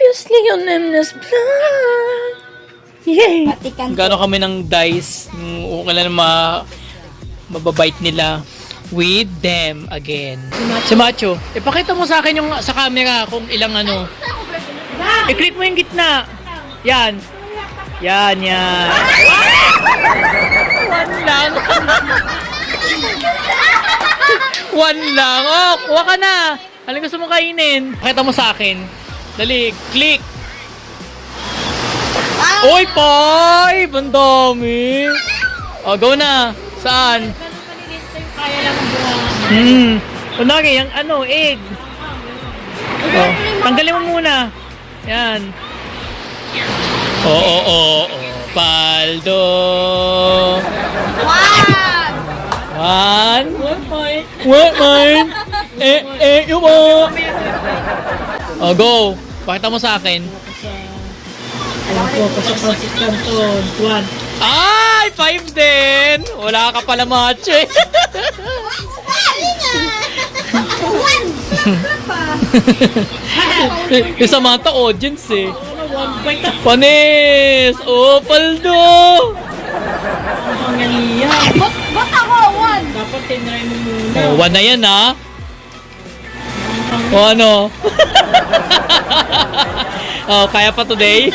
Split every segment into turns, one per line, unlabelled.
Obviously, your name is blood. Yay!
Gano'n kami ng dice. Kailan mababite nila with them again. Si Macho, ipakita mo sa akin yung sa camera kung ilang ano. I-click mo yung gitna. Yan. Yan. One lang. One lang. Oh, kuha ka na. Alin gusto mo kainin? Pakita mo sa akin. Dali, click. Uy, Poy! Bandami! O, go na. Saan?
Kaya lang ang bunga.
Kunwari, yung ano, egg. O, tanggalin mo muna. Yan. Oo. Paldo. One. What point? Yung mo. O, go. Pakita mo sa akin.
Alam ko, pasok Canton. 1.
Ay! 5 din! Wala ka pala, Macho eh. Yung sa mata audience eh. Panis! Oh, Paldo!
Ang ganiya.
Ba't ako? 1!
Dapat tinry mo muna.
Oh, 1 na yan ha. O ano? Oh, kaya pa today?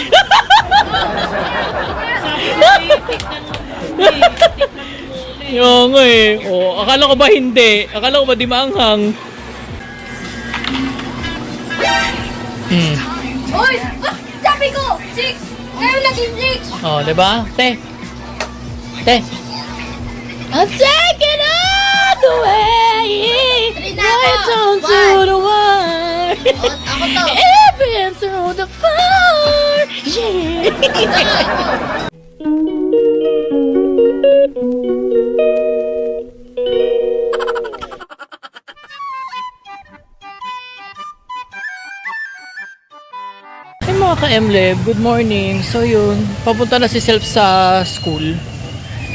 Yung nga eh. Oh, akala ko ba hindi? Akala ko ba di maanghang?
Uy! Sabi ko! 6! Kayo naging 6!
Oh, diba? Te.
I'm taking all the way. Right on to the wire.
Ako to!
Even through the fire. Yeah.
Hey mga ka-MLEB, good morning. So yun, papunta na si Self sa school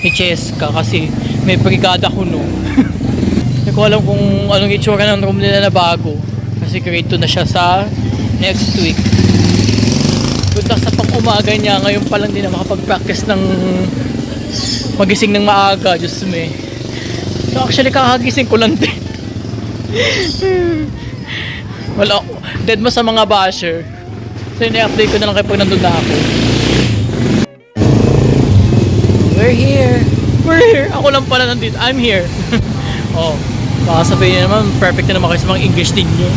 ni Cheska kasi may brigada ko no. Hindi ko alam kung anong itsura ng room nila na bago. Kasi grade 2 na siya sa next week. Punta sa pang-umaga niya, ngayon pa lang din na makapag-practice ng magising ng maaga, Diyos me. So actually kakagising ko lang din. Wala, dead mo sa mga basher. So ini-update ko na lang kayo pag nandun na ako. We're here. Ako lang pala nandito. I'm here. Oh, baka sabihin niyo naman, perfect na naman kayo sa mga English ninyo.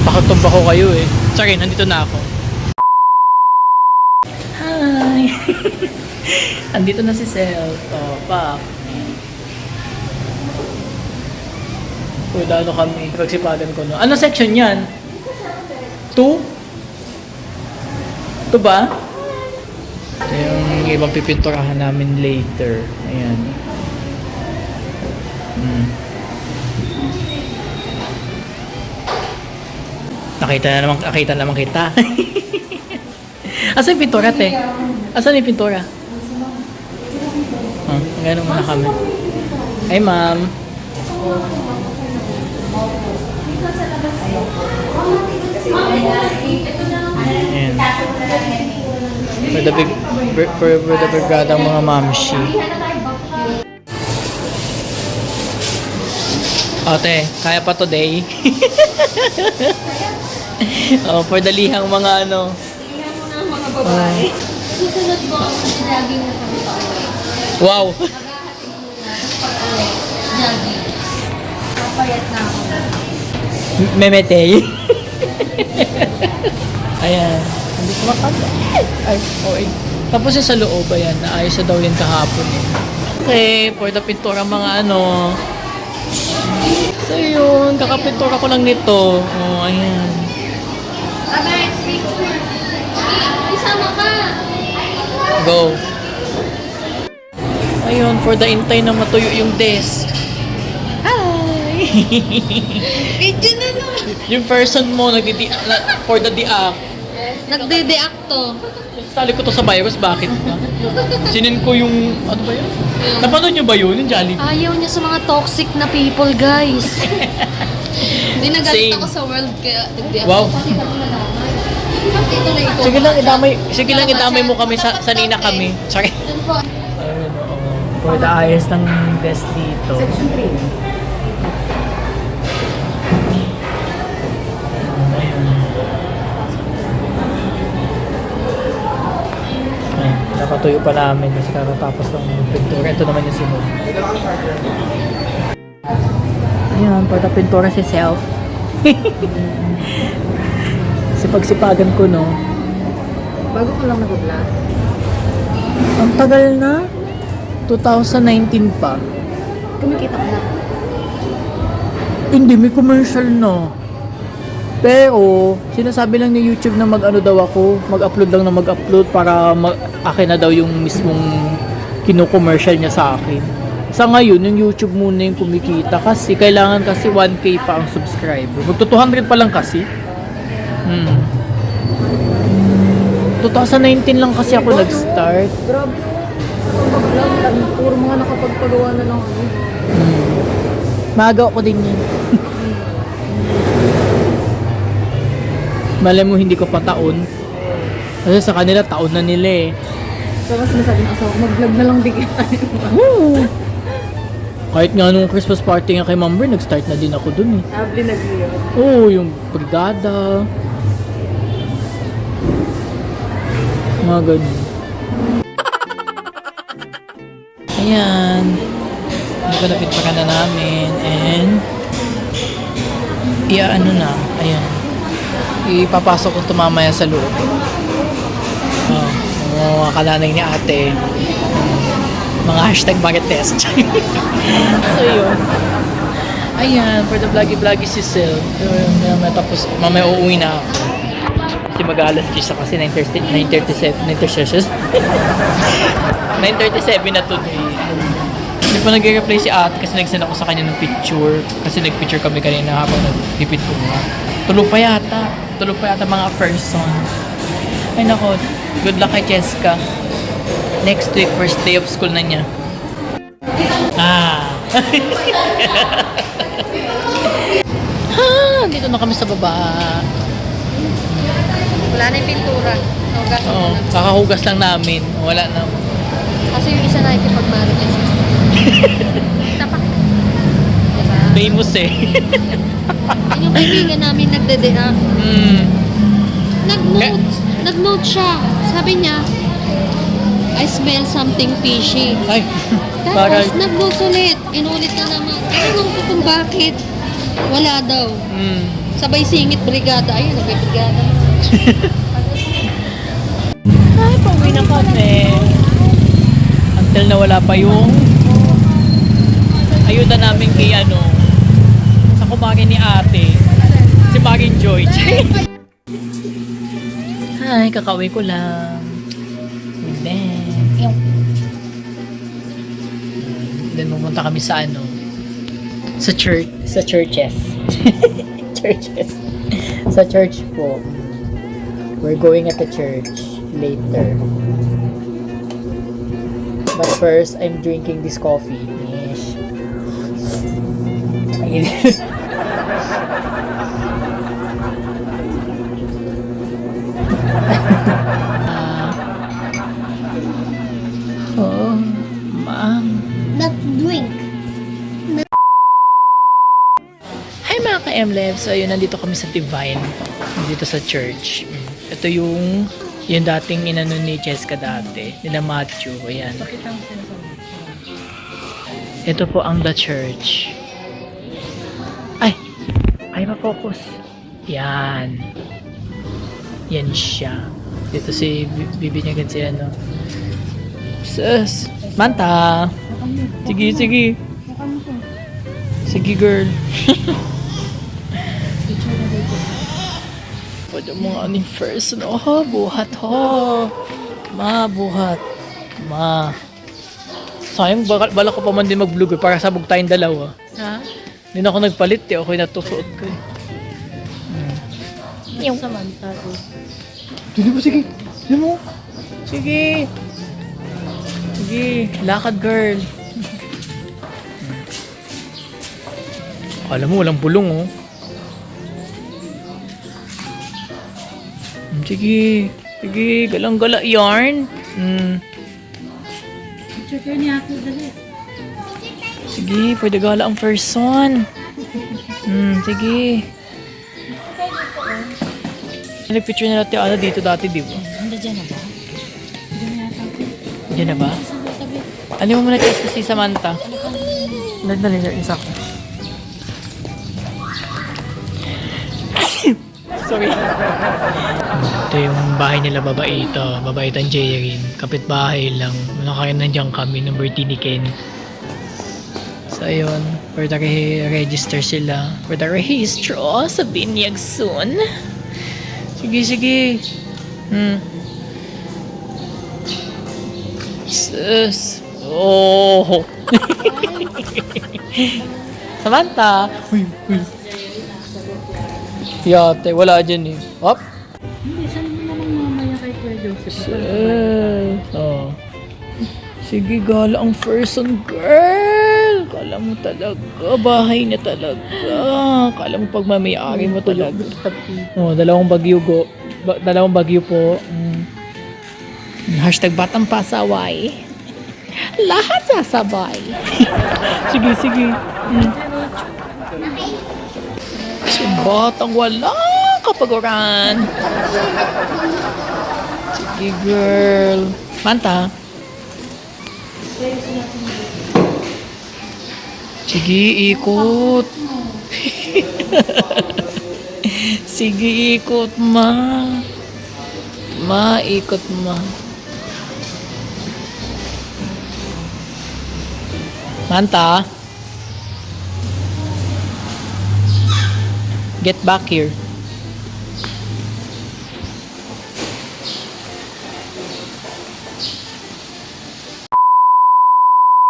Pakatumba ko kayo eh. Sorry, nandito na ako. Hi! Andito na si Self. Oh, pa. Ano kami. Pagsipagan ko no. Ano section yan? 2? Ito ba? Ito yung ibang pipinturahan namin later. Ayan. Nakita naman kita. Asan yung pintura, te? Asan yung pintura? Gano'n muna kami. Hi, ma'am. Ayan. For the brigada ng mga mamshi. Ote, kaya pa today. Oh, for the lihang mga ano.
Lihang mo na mga babae. Susunod mo ako sa jogging na kami pa uwi.
Wow.
Maghahatid muna pag uwi. Jogging. Papayat na ako.
Memetey. Ayan. Hindi ko makata. Ay, okay. Tapos yung sa loob, ayan. Naayos na daw yan kahapon eh. Okay, for the pintura mga ano. So yun, kakapintura ko lang nito. Oh, ayan.
Abay, speak. Isama ka.
Go. Ayun, for the intay na matuyo yung desk. Hi!
Video na lang.
Yung person mo, for the diak.
Nagde-deacto.
Sali ko to sa virus, bakit ba? Sinin ko yung, ano ba yun? Napanood nyo ba yun, yung Jollibee?
Ayaw niya sa mga toxic na people, guys. Hindi nagalit
Same.
ako sa world kaya nagde-deacto.
Wow.
Kasi kami nadamay.
Sige lang idamay mo kami sanina kami. Sorry. Ayun, oo. For the ayos ng desk dito.
Section 3.
Ayun. Ayun, nakatuyo pa namin kasi kakatapos ng pintura. Ito naman yung sunod. Ayan, para pintura si Self. Sipag-sipagan ko, no?
Bago ko lang nag-vlog.
Ang tagal na. 2019 pa.
Kumikita ka na.
Hindi, may commercial na. Pero, sinasabi lang ni YouTube na mag-ano daw ako, mag-upload lang na mag-upload para akin na daw yung mismong kino-commercial niya sa akin. Sa ngayon, yung YouTube muna yung kumikita kasi kailangan kasi 1K pa ang subscriber. Magto 200 pa lang kasi. 2019 lang kasi ako nag-start.
Grabe. Mag-vlog. Puro mga nakapagpagawa na lang ako.
Maaga ako din yun. Malay mo hindi ko pa taon. Kasi sa kanila taon na nila eh.
So, mas sinasabi ng asawa ko, mag-vlog na lang din kayo.
Woo! Kahit nga nung Christmas party nga kay Mamber, nag-start na din ako dun eh.
Abli nag-vlog.
Oo, yung brigada. Mga ganun. Ayan. Nagkalapit pa ka na namin. And, ano na. Ayan. Ipapasok ko ito mamaya sa loob. Mga kalanay ni ate. Mga hashtag marites. So yun. Ayan, for the vloggy si Sil. Tapos mamaya uuwi na ako. Kasi mag-alas 10 kasi 9:37 na today. Hindi pa nag-reply si ate kasi nag-send ako sa kanya ng picture. Kasi nag-picture kami kanina habang nagpipit ko nga. Tulog pa yata mga person. Ay nako, good luck kay Cheska. Next week, first day of school na niya. Dito na kami sa baba.
Wala na yung pintura. Hugas
Oo, kakahugas lang namin. Wala na.
Kasi yung isa nakikipag-marites. Tapak. Diba?
Famous eh.
Yun yung kaibigan namin nagdedea. Nag-note siya. Sabi niya, I smell something fishy.
Ay,
Tapos nag-note ulit. Inulit na naman. Tanong ko kung bakit. Wala daw. Sabay singit brigada. Ayun, sabay brigada.
Ay, pauwi na kami. Until na wala pa yung ayuda namin kay sa kumari ni ate. Si Maring Joy. Hi, kakauwi ko lang. Then pumunta kami sa sa churches. Churches. Sa church po. We're going at the church later. But first, I'm drinking this coffee. Yes. Oh, ma'am.
Not drink.
Hi mga ka-MLev. So ayun, nandito kami sa Divine. Dito sa church. Ito yung dating inano ni Cheska dati. Nila Matthew. Ayan. Ito po ang the church. Ay ma-focus. Yan. Yan siya. Dito si bibinyagan si Sus. Manta. Sige. Sige girl. Pwede mo nga ni first. Buhat ho. Buhat. Sayang, bala ko pa man din mag-vlog para sabog tayong dalawa.
Ha?
Hindi na ako nagpalit eh. Okay na to, suot ko eh.
Yung Samantha.
Sige mo, sige. Sige mo. Sige. Sige. Lakad girl. Alam mo, walang bulong oh. Sige. Sige, galang-gala yarn.
Checker niya ako, dali.
Sige, pwede gala ang person. Sige. Nag-picture nila tayo ano dito dati, di ba?
Hindi dyan na ba?
Diyan na ba? Ano mo muna kasi si Samantha? Nagdali na isa ko. Sorry. Ito yung bahay nila babaita. Babaitan Jaylin. Kapit-bahay lang. Kaya nandiyan kami ng birthday ni Ken. So ayun. For the register sila. For the registro sa binyag soon. Sige, sige. Sus. Oh. Samantha. Uy. Yate, wala dyan eh. Hop.
Hindi, saan mo naman mamaya kay Kuya Joseph?
Sus. Oh. Sige, gala ang person, girl. Kala mo talaga. Bahay na talaga. Kala mo pag mamayari mo talaga. Oh, dalawang bagyo po. Hashtag batang pasaway. Lahat sasabay. Sige, sige. Si batang wala kapaguran. Sige, girl. Manta. Sige, ikot. Sige, ikot, ma. Ma, ikot, ma. Manta. Get back here.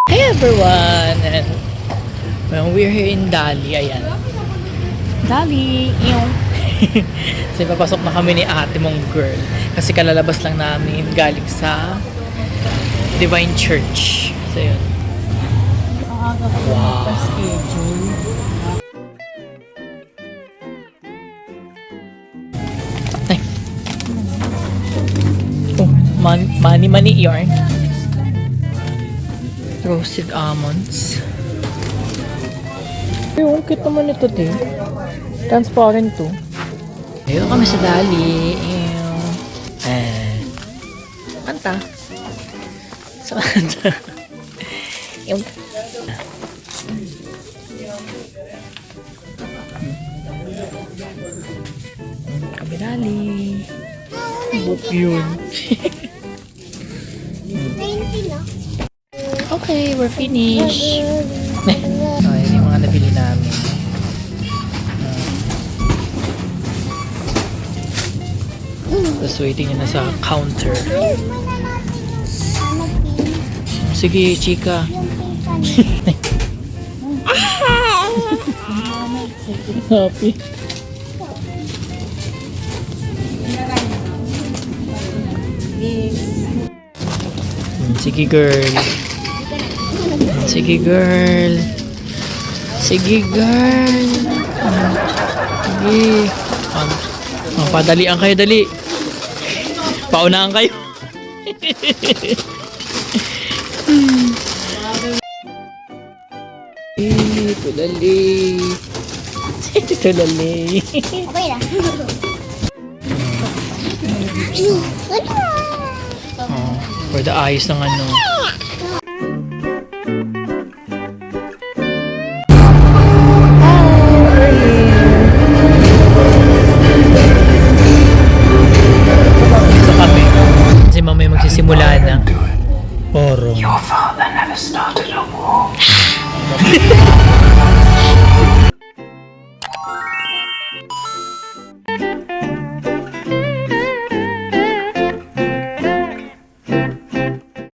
Hey everyone! And well, we're here in Dali. Ayan. Dali! Yung. Kasi papasok na kami ni ate mong girl. Kasi kalalabas lang namin galing sa Divine Church. So yun. Wow. Ay. Oh, mani yarn. Roasted almonds. Yung cute naman ito, te. Transparent to. Ayun kami sa Dali. Anta. So, anta. Yung kami Dali. Book yun. Okay, we're finished. So, yun yung mga nabili namin. Tapos waiting na sa counter. Sige, chika. Happy. Sige, girl. Sige, girl. Sige, girl. Sige. Padalian kayo, dali. Paunahan kayo. Tulali. Tulali.
Okay na.
For the ayos ng ano. Ito kami. Kasi mamaya magsisimula na. Oro.
Your father never started a war.